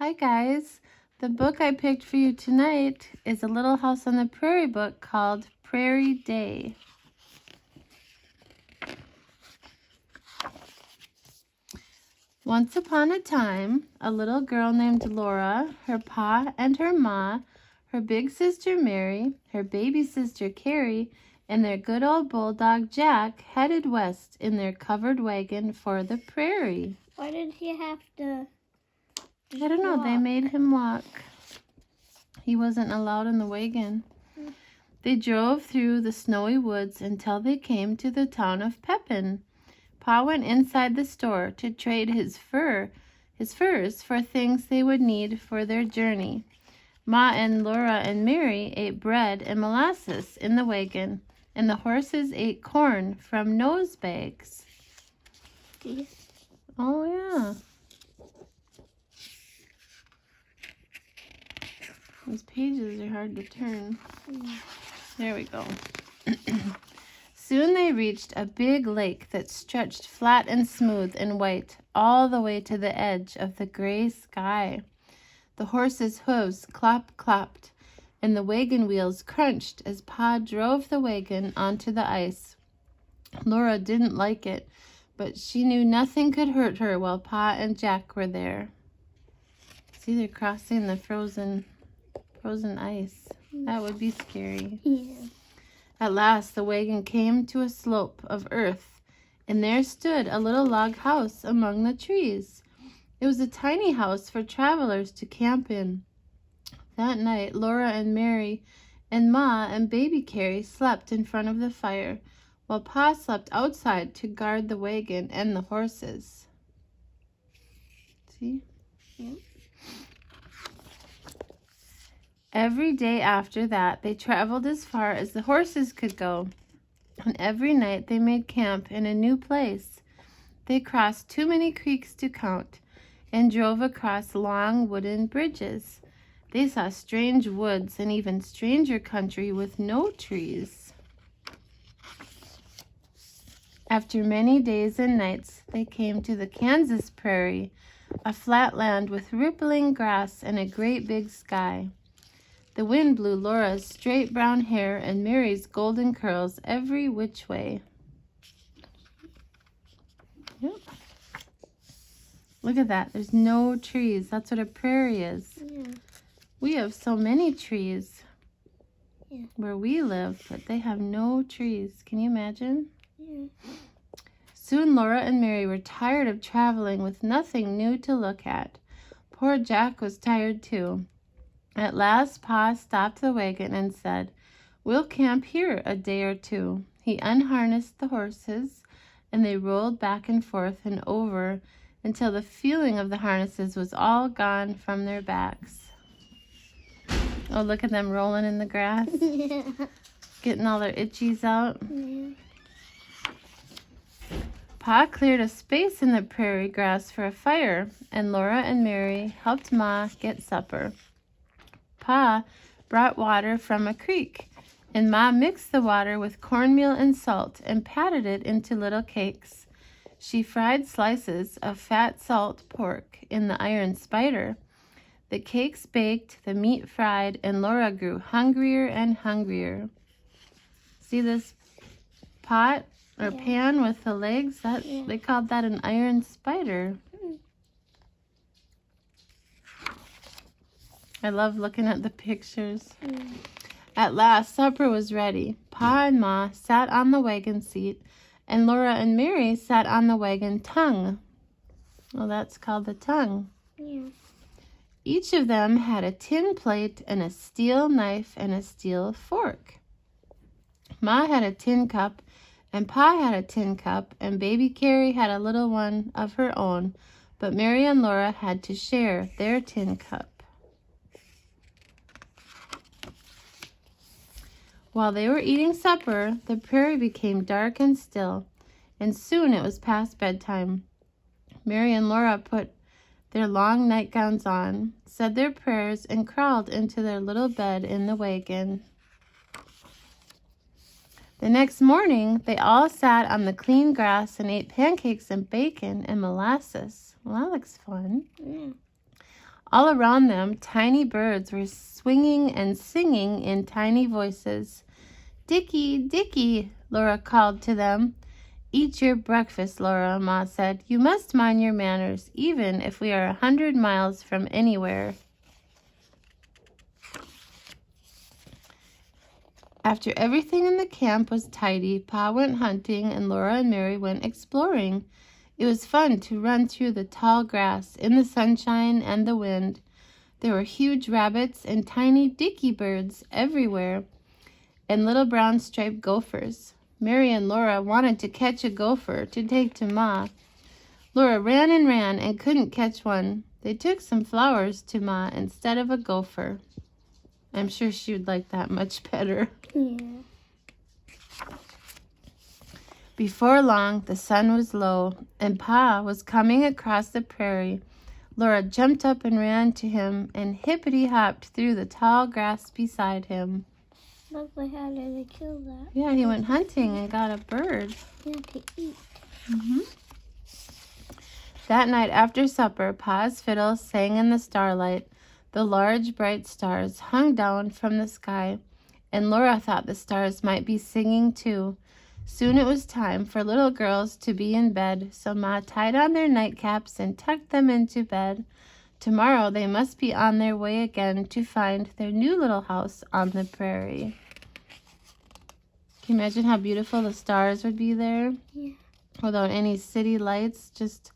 Hi guys, the book I picked for you tonight is a Little House on the Prairie book called Prairie Day. Once upon a time, a little girl named Laura, her pa and her ma, her big sister Mary, her baby sister Carrie, and their good old bulldog Jack headed west in their covered wagon for the prairie. Why did he have to I don't know, they made him walk. He wasn't allowed in the wagon. They drove through the snowy woods until they came to the town of Pepin. Pa went inside the store to trade his furs for things they would need for their journey. Ma and Laura and Mary ate bread and molasses in the wagon, and the horses ate corn from nose bags. Oh, yeah. These pages are hard to turn. There we go. Soon they reached a big lake that stretched flat and smooth and white all the way to the edge of the gray sky. The horses' hooves clop-clopped, and the wagon wheels crunched as Pa drove the wagon onto the ice. Laura didn't like it, but she knew nothing could hurt her while Pa and Jack were there. See, they're crossing the frozen ice. That would be scary. Yeah. At last, the wagon came to a slope of earth, and there stood a little log house among the trees. It was a tiny house for travelers to camp in. That night, Laura and Mary and Ma and baby Carrie slept in front of the fire, while Pa slept outside to guard the wagon and the horses. See? Yeah. Every day after that, they traveled as far as the horses could go, and every night they made camp in a new place. They crossed too many creeks to count and drove across long wooden bridges. They saw strange woods and even stranger country with no trees. After many days and nights, they came to the Kansas prairie, a flat land with rippling grass and a great big sky. The wind blew Laura's straight brown hair and Mary's golden curls every which way. Yep. Look at that. There's no trees. That's what a prairie is. Yeah. We have so many trees Yeah. where we live, but they have no trees. Can you imagine? Yeah. Soon Laura and Mary were tired of traveling with nothing new to look at. Poor Jack was tired too. At last, Pa stopped the wagon and said, "We'll camp here a day or two." He unharnessed the horses, and they rolled back and forth and over until the feeling of the harnesses was all gone from their backs. Oh, look at them rolling in the grass, Yeah. getting all their itchies out. Yeah. Pa cleared a space in the prairie grass for a fire, and Laura and Mary helped Ma get supper. Pa brought water from a creek, and Ma mixed the water with cornmeal and salt and patted it into little cakes. She fried slices of fat salt pork in the iron spider. The cakes baked, the meat fried, and Laura grew hungrier and hungrier. See this pot or pan with the legs? They called that an iron spider. I love looking at the pictures. At last, supper was ready. Pa and Ma sat on the wagon seat, and Laura and Mary sat on the wagon tongue. Well, that's called the tongue. Yeah. Each of them had a tin plate and a steel knife and a steel fork. Ma had a tin cup, and Pa had a tin cup, and baby Carrie had a little one of her own, but Mary and Laura had to share their tin cup. While they were eating supper, the prairie became dark and still, and soon it was past bedtime. Mary and Laura put their long nightgowns on, said their prayers, and crawled into their little bed in the wagon. The next morning, they all sat on the clean grass and ate pancakes and bacon and molasses. Well, that looks fun. Yeah. All around them, tiny birds were swinging and singing in tiny voices. "Dickie, Dickie," Laura called to them. "Eat your breakfast, Laura," Ma said. "You must mind your manners, even if we are 100 miles from anywhere." After everything in the camp was tidy, Pa went hunting and Laura and Mary went exploring. It was fun to run through the tall grass in the sunshine and the wind. There were huge rabbits and tiny dicky birds everywhere, and little brown striped gophers. Mary and Laura wanted to catch a gopher to take to Ma. Laura ran and couldn't catch one. They took some flowers to Ma instead of a gopher. I'm sure she would like that much better. Yeah. Before long, the sun was low, and Pa was coming across the prairie. Laura jumped up and ran to him and hippity-hopped through the tall grass beside him. Look, how did they kill that? Yeah, he went hunting and got a bird. Yeah, to eat. That night after supper, Pa's fiddle sang in the starlight. The large, bright stars hung down from the sky, and Laura thought the stars might be singing too. Soon it was time for little girls to be in bed, so Ma tied on their nightcaps and tucked them into bed. Tomorrow they must be on their way again to find their new little house on the prairie. Can you imagine how beautiful the stars would be there? Yeah. Without any city lights, just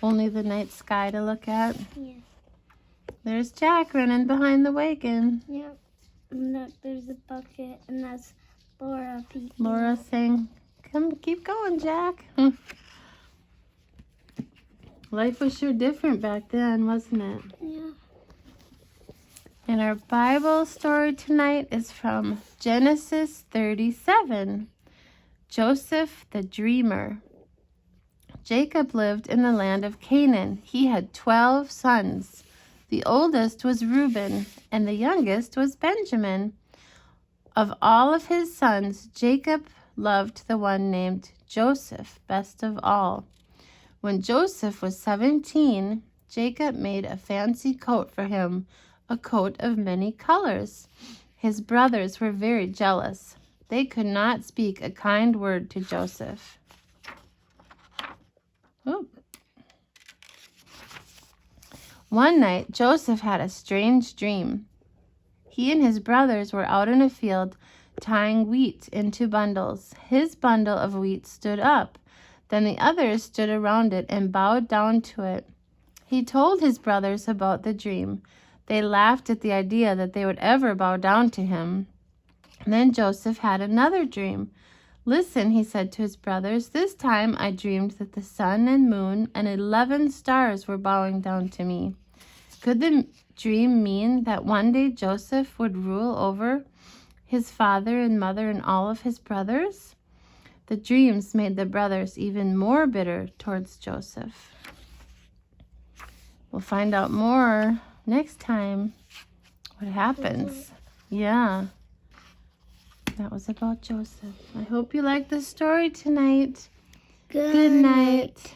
only the night sky to look at. Yeah. There's Jack running behind the wagon. Yep. And look, there's a bucket, and that's Laura peeking. Laura saying, "Come, keep going, Jack." Life was sure different back then, wasn't it? Yeah. And our Bible story tonight is from Genesis 37. Joseph the Dreamer. Jacob lived in the land of Canaan. He had 12 sons. The oldest was Reuben, and the youngest was Benjamin. Of all of his sons, Jacob loved the one named Joseph best of all. When Joseph was 17, Jacob made a fancy coat for him, a coat of many colors. His brothers were very jealous. They could not speak a kind word to Joseph. Oh. One night, Joseph had a strange dream. He and his brothers were out in a field tying wheat into bundles. His bundle of wheat stood up. Then the others stood around it and bowed down to it. He told his brothers about the dream. They laughed at the idea that they would ever bow down to him. Then Joseph had another dream. "Listen," he said to his brothers, "this time I dreamed that the sun and moon and 11 stars were bowing down to me." Could the dream mean that one day Joseph would rule over his father and mother and all of his brothers? The dreams made the brothers even more bitter towards Joseph. We'll find out more next time what happens. Yeah. That was about Joseph. I hope you liked the story tonight. Good night.